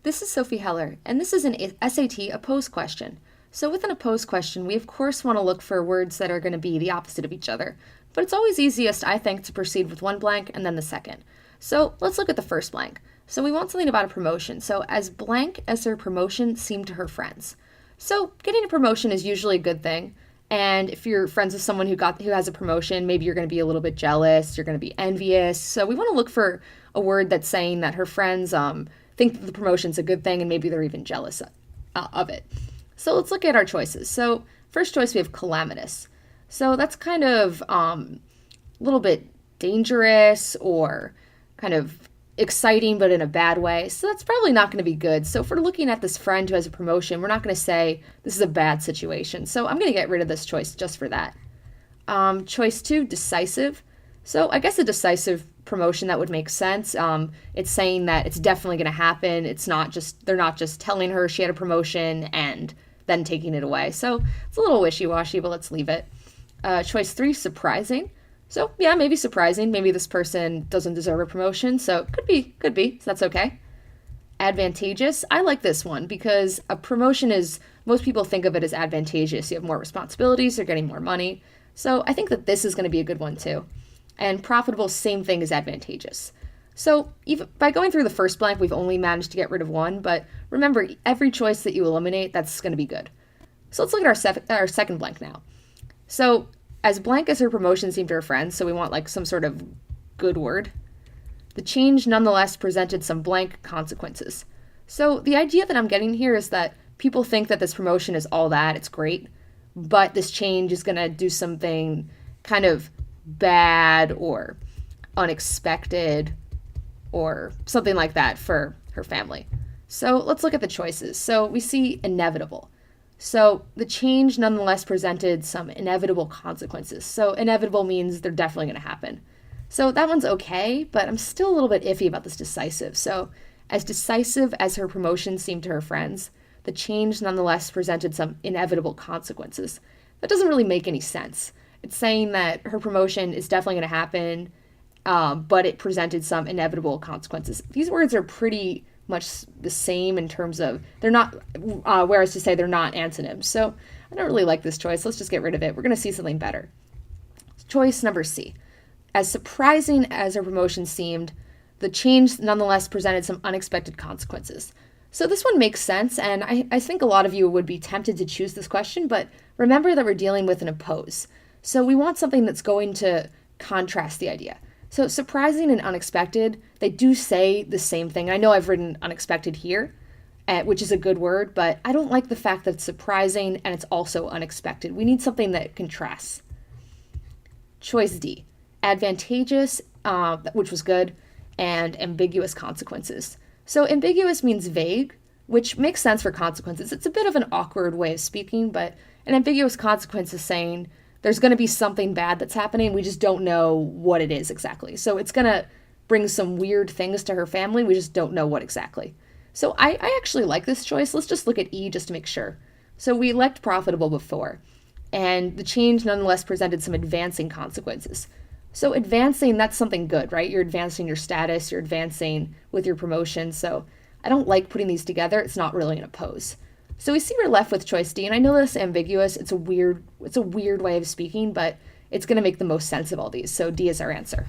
This is Sophie Heller, and this is an SAT opposed question. So with an opposed question, we of course want to look for words that are going to be the opposite of each other. But it's always easiest, I think, to proceed with one blank and then the second. So let's look at the first blank. So we want something about a promotion. So as blank as her promotion seemed to her friends. So getting a promotion is usually a good thing. And if you're friends with someone who has a promotion, maybe you're going to be a little bit jealous, you're going to be envious. So we want to look for a word that's saying that her friends think that the promotion's a good thing and maybe they're even jealous of it. So let's look at our choices. So first choice, we have calamitous. So that's kind of a little bit dangerous or kind of exciting, but in a bad way. So that's probably not going to be good. So if we're looking at this friend who has a promotion, we're not going to say this is a bad situation. So I'm going to get rid of this choice just for that. Choice 2, decisive. So I guess a decisive promotion, that would make sense. It's saying that it's definitely going to happen. They're not just telling her she had a promotion and then taking it away. So it's a little wishy-washy, but let's leave it. Choice 3, surprising. So yeah, maybe surprising. Maybe this person doesn't deserve a promotion. So could be. So that's okay. Advantageous. I like this one because a promotion most people think of it as advantageous. You have more responsibilities, you're getting more money. So I think that this is going to be a good one too. And profitable, same thing as advantageous. So even by going through the first blank, we've only managed to get rid of one, but remember, every choice that you eliminate, that's going to be good. So let's look at our second blank now. So as blank as her promotion seemed to her friends, so we want like some sort of good word, the change nonetheless presented some blank consequences. So the idea that I'm getting here is that people think that this promotion is all that, it's great, but this change is going to do something kind of bad or unexpected or something like that for her family. So let's look at the choices. So we see inevitable. So the change nonetheless presented some inevitable consequences. So inevitable means they're definitely going to happen. So that one's okay, but I'm still a little bit iffy about this decisive. So as decisive as her promotion seemed to her friends, the change nonetheless presented some inevitable consequences. That doesn't really make any sense. It's saying that her promotion is definitely going to happen, but it presented some inevitable consequences. These words are pretty much the same in terms of they're not, whereas to say they're not antonyms. So I don't really like this choice. Let's just get rid of it. We're going to see something better. Choice number C. As surprising as her promotion seemed, the change nonetheless presented some unexpected consequences. So this one makes sense, and I think a lot of you would be tempted to choose this question, but remember that we're dealing with an oppose. So we want something that's going to contrast the idea. So surprising and unexpected, they do say the same thing. I know I've written unexpected here, which is a good word, but I don't like the fact that it's surprising and it's also unexpected. We need something that contrasts. Choice D, advantageous, which was good, and ambiguous consequences. So ambiguous means vague, which makes sense for consequences. It's a bit of an awkward way of speaking, but an ambiguous consequence is saying there's going to be something bad that's happening. We just don't know what it is exactly. So it's going to bring some weird things to her family. We just don't know what exactly. So I actually like this choice. Let's just look at E just to make sure. So we elect profitable before, and the change nonetheless presented some advancing consequences. So advancing, that's something good, right? You're advancing your status, you're advancing with your promotion. So I don't like putting these together. It's not really an oppose. So we see we're left with choice D, and I know this is ambiguous. It's a weird way of speaking, but it's going to make the most sense of all these. So D is our answer.